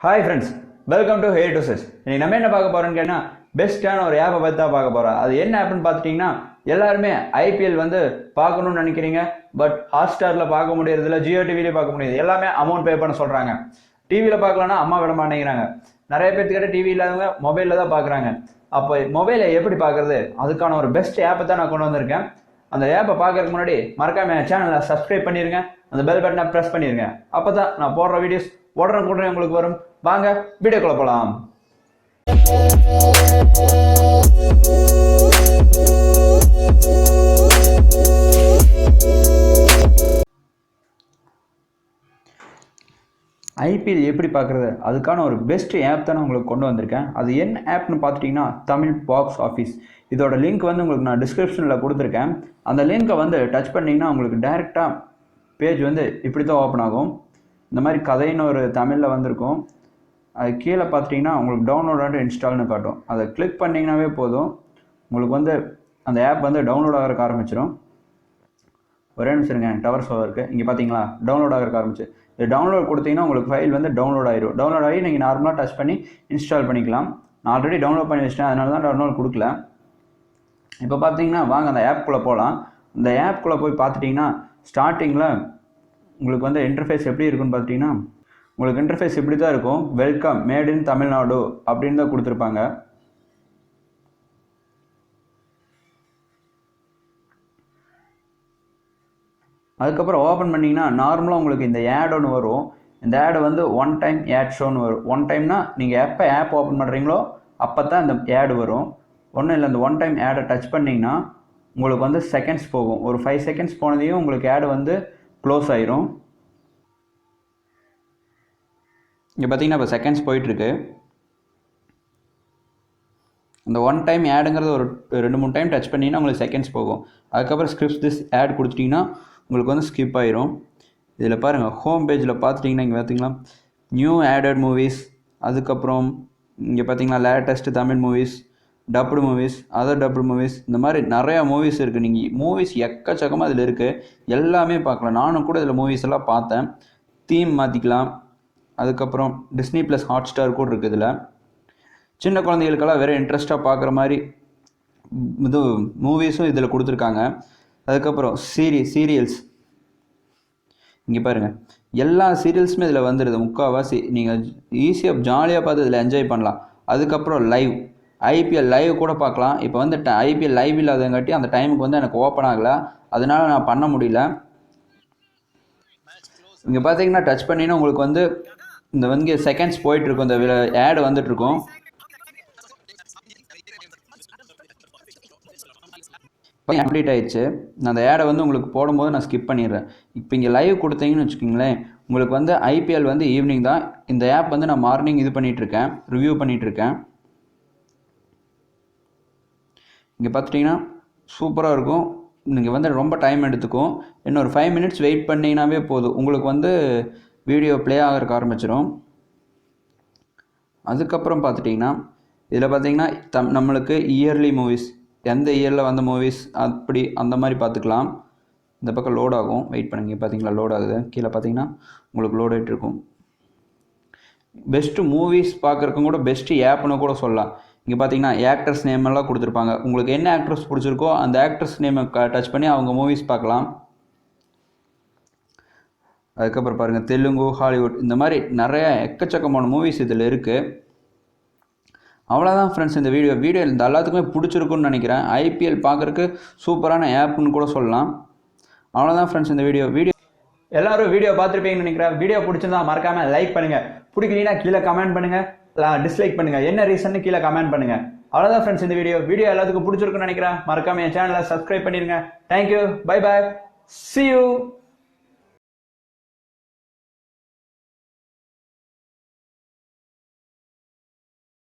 Hi friends, welcome to hey to chess. இன்னைக்கு நம்ம என்ன பார்க்க போறோம்னு கேட்டா பெஸ்ட்டான ஒரு ஆப்பை பற்றி தான் பார்க்க போறோம். அது என்ன ஆப்னு பார்த்துட்டிங்கன்னா, எல்லாருமே ஐபிஎல் வந்து பார்க்கணும்னு நினைக்கிறீங்க, பட் ஹாட்ஸ்டாரில் பார்க்க முடியறதில்ல, ஜியோ டிவிலே பார்க்க முடியுது. எல்லாமே அமௌண்ட் பே பண்ண சொல்றாங்க. டிவியில் பார்க்கலன்னா அம்மா விட மாட்டேங்கிறாங்க. நிறைய பேர்த்துக்கிட்ட டிவி இல்லாதவங்க மொபைலில் தான் பார்க்குறாங்க. அப்போ மொபைலை எப்படி பார்க்கறது, அதுக்கான ஒரு பெஸ்ட் ஆப்பை தான் நான் கொண்டு வந்திருக்கேன். அந்த ஆப்பை பார்க்கறதுக்கு முன்னாடி மறக்காம என் சேனலை சப்ஸ்கிரைப் பண்ணிருங்க, அந்த பெல் பட்டனை ப்ரெஸ் பண்ணிருங்க. அப்போ தான் நான் போடுற வீடியோஸ் உடனே உங்களுக்கு வரும். வாங்க வீடியோக்குள்ள போலாம். ஐபிஎல் எப்படி பார்க்குறது, அதுக்கான ஒரு பெஸ்ட் ஆப் தான் நான் உங்களுக்கு கொண்டு வந்திருக்கேன். அது என்ன ஆப்னு பார்த்துட்டிங்கன்னா தமிழ் பாக்ஸ் ஆஃபீஸ். இதோட லிங்க் வந்து உங்களுக்கு நான் டிஸ்கிரிப்ஷனில் கொடுத்துருக்கேன். அந்த லிங்க்கை வந்து டச் பண்ணிங்கன்னா உங்களுக்கு டைரெக்டாக பேஜ் வந்து இப்படி தான் ஓப்பன் ஆகும். இந்த மாதிரி கதைன்னு ஒரு தமிழில் வந்திருக்கும். அது கீழே பார்த்துட்டிங்கன்னா உங்களுக்கு டவுன்லோட் அண்ட் இன்ஸ்டால்னு காட்டும். அதை கிளிக் பண்ணிங்கனாவே போதும், உங்களுக்கு வந்து அந்த ஆப் வந்து டவுன்லோட் ஆகிறதுக்கு ஆரம்பிச்சிடும். ஒரே நிமிஷம் இருங்க, டவர் ஸ்லோவாக இருக்குது. இங்கே பார்த்தீங்களா டவுன்லோட் ஆகிறதுக்கு ஆரம்பிச்சு. இது டவுன்லோட் கொடுத்தீங்கன்னா உங்களுக்கு ஃபைல் வந்து டவுன்லோட் ஆகிடும். டவுன்லோட் ஆகி நீங்கள் நார்மலாக டச் பண்ணி இன்ஸ்டால் பண்ணிக்கலாம். நான் ஆல்ரெடி டவுன்லோட் பண்ணி வச்சிட்டேன், அதனால தான் டவுன்லோட் கொடுக்கல. இப்போ பார்த்தீங்கன்னா வாங்க அந்த ஆப்குள்ளே போகலாம். இந்த ஆப்குள்ளே போய் பார்த்துட்டிங்கன்னா ஸ்டார்டிங்கில் உங்களுக்கு வந்து இன்டர்ஃபேஸ் எப்படி இருக்குன்னு பார்த்தீங்கன்னா, உங்களுக்கு இன்டர்ஃபேஸ் இப்படி தான் இருக்கும். வெல்கம் மேட் இன் தமிழ்நாடு அப்படின்னு தான் கொடுத்துருப்பாங்க. அதுக்கப்புறம் ஓப்பன் பண்ணிங்கன்னா நார்மலாக உங்களுக்கு இந்த ஆட் ஒன்று வரும். இந்த ஆடு வந்து ஒன் டைம் ஆட் ஷோன்னு வரும். ஒன் டைம்னா நீங்கள் எப்போ ஆப் ஓப்பன் பண்ணுறீங்களோ அப்போ தான் இந்த ஆடு வரும். ஒன்றும் இல்லை, இந்த ஒன் டைம் ஆடை டச் பண்ணிங்கன்னா உங்களுக்கு வந்து செகண்ட்ஸ் போகும். ஒரு 5 செகண்ட்ஸ் போனதையும் உங்களுக்கு ஆடு வந்து க்ளோஸ் ஆயிரும். இங்கே பார்த்தீங்கன்னா இப்போ செகண்ட்ஸ் போயிட்டுருக்கு. இந்த ஒன் டைம் ஆடுங்கிறது ஒரு 2-3 டைம் டச் பண்ணிங்கன்னா உங்களுக்கு செகண்ட்ஸ் போகும். அதுக்கப்புறம் ஸ்கிரிப்ட் திஸ் ஆட் கொடுத்துட்டிங்கன்னா உங்களுக்கு வந்து ஸ்கிப் ஆயிரும். இதில் பாருங்கள், ஹோம் பேஜில் பார்த்துட்டிங்கன்னா இங்கே பார்த்தீங்கன்னா நியூ ஆடட் மூவிஸ், அதுக்கப்புறம் இங்கே பார்த்தீங்கன்னா latest Tamil movies, dubbed movies, other dubbed movies, இந்த மாதிரி நிறையா மூவிஸ் இருக்குது. நீங்கள் மூவிஸ் எக்கச்சக்கமாக இதில் இருக்குது, எல்லாமே பார்க்கலாம். நானும் கூட இதில் மூவிஸ் எல்லாம் பார்த்தேன். தீம் மாற்றிக்கலாம். அதுக்கப்புறம் டிஸ்னி ப்ளஸ் ஹாட்ஸ்டார் கூட இருக்குது. இதில் சின்ன குழந்தைகளுக்கெல்லாம் வேறு இன்ட்ரெஸ்ட்டாக பார்க்குற மாதிரி இது மூவிஸும் இதில் கொடுத்துருக்காங்க. அதுக்கப்புறம் சீரியல்ஸ் இங்கே பாருங்கள், எல்லா சீரியல்ஸுமே இதில் வந்துடுது. முக்கால்வாசி நீங்கள் ஈஸியாக ஜாலியாக பார்த்து இதில் என்ஜாய் பண்ணலாம். அதுக்கப்புறம் ஐபிஎல் லைவ் கூட பார்க்கலாம். இப்போ வந்து ஐபிஎல் லைவ் இல்லாதங்காட்டி அந்த டைமுக்கு வந்து எனக்கு ஓப்பன் ஆகலை, அதனால நான் பண்ண முடியல. இங்கே பார்த்தீங்கன்னா டச் பண்ணினா உங்களுக்கு வந்து இந்த வந்து செகண்ட்ஸ் போயிட்டுருக்கும், இந்த ஆடு வந்துட்டுருக்கும். கம்ப்ளீட் ஆயிடுச்சு. நான் அந்த ஆடை வந்து உங்களுக்கு போடும்போது நான் ஸ்கிப் பண்ணிடுறேன். இப்போ இங்கே லைவ் கொடுத்தீங்கன்னு வச்சுக்கிங்களேன், உங்களுக்கு வந்து ஐபிஎல் வந்து ஈவினிங் தான். இந்த ஆப் வந்து நான் மார்னிங் இது பண்ணிகிட்ருக்கேன், ரிவ்யூ பண்ணிகிட்ருக்கேன். இங்கே பார்த்துட்டிங்கன்னா சூப்பராக இருக்கும். நீங்கள் வந்து ரொம்ப டைம் எடுத்துக்கும். இன்னொரு 5 மினிட்ஸ் வெயிட் பண்ணிங்கனாவே போதும், உங்களுக்கு வந்து வீடியோ ப்ளே ஆகிறதுக்கு ஆரம்பிச்சிடும். அதுக்கப்புறம் பார்த்துட்டிங்கன்னா இதில் பார்த்தீங்கன்னா நம்மளுக்கு இயர்லி மூவிஸ், எந்த இயரில் வந்த மூவிஸ் அப்படி அந்த மாதிரி பார்த்துக்கலாம். இந்த பக்கம் லோட் ஆகும், வெயிட் பண்ணுங்க. பார்த்தீங்களா லோட் ஆகுது. கீழே பார்த்தீங்கன்னா உங்களுக்கு லோட் ஆகிட்டு இருக்கும். பெஸ்ட்டு மூவிஸ் பார்க்குறக்கும் கூட பெஸ்ட்டு ஆப்னு கூட சொல்லலாம். இங்கே பார்த்தீங்கன்னா ஆக்டர்ஸ் நேம் எல்லாம் கொடுத்துருப்பாங்க. உங்களுக்கு என்ன ஆக்ட்ரஸ் பிடிச்சிருக்கோ அந்த ஆக்ட்ரஸ் நேமை டச் பண்ணி அவங்க மூவிஸ் பார்க்கலாம். அதுக்கப்புறம் பாருங்கள் தெலுங்கு, ஹாலிவுட், இந்த மாதிரி நிறைய எக்கச்சக்கமான மூவிஸ் இதில் இருக்குது. அவ்வளோதான் ஃப்ரெண்ட்ஸ், இந்த வீடியோ இந்த எல்லாத்துக்குமே பிடிச்சிருக்குன்னு நினைக்கிறேன். ஐபிஎல் பார்க்குறக்கு சூப்பரான ஆப்னு கூட சொல்லலாம். அவ்வளோதான் ஃப்ரெண்ட்ஸ், இந்த வீடியோ எல்லாரும் வீடியோ பார்த்துருப்பீங்கன்னு நினைக்கிறேன். வீடியோ பிடிச்சிருந்தா மறக்காமல் லைக் பண்ணுங்கள், பிடிக்கலனா கீழே கமெண்ட் பண்ணுங்கள், டிஸ்லைக் பண்ணுங்கள், என்ன ரீசன் கீழே கமெண்ட் பண்ணுங்கள். அவ்வளோதான் ஃப்ரெண்ட்ஸ், இந்த வீடியோ எல்லாத்துக்கும் பிடிச்சிருக்குன்னு நினைக்கிறேன். மறக்காம என் சேனலை சப்ஸ்கிரைப் பண்ணிடுங்க. Thank you, bye bye, see you.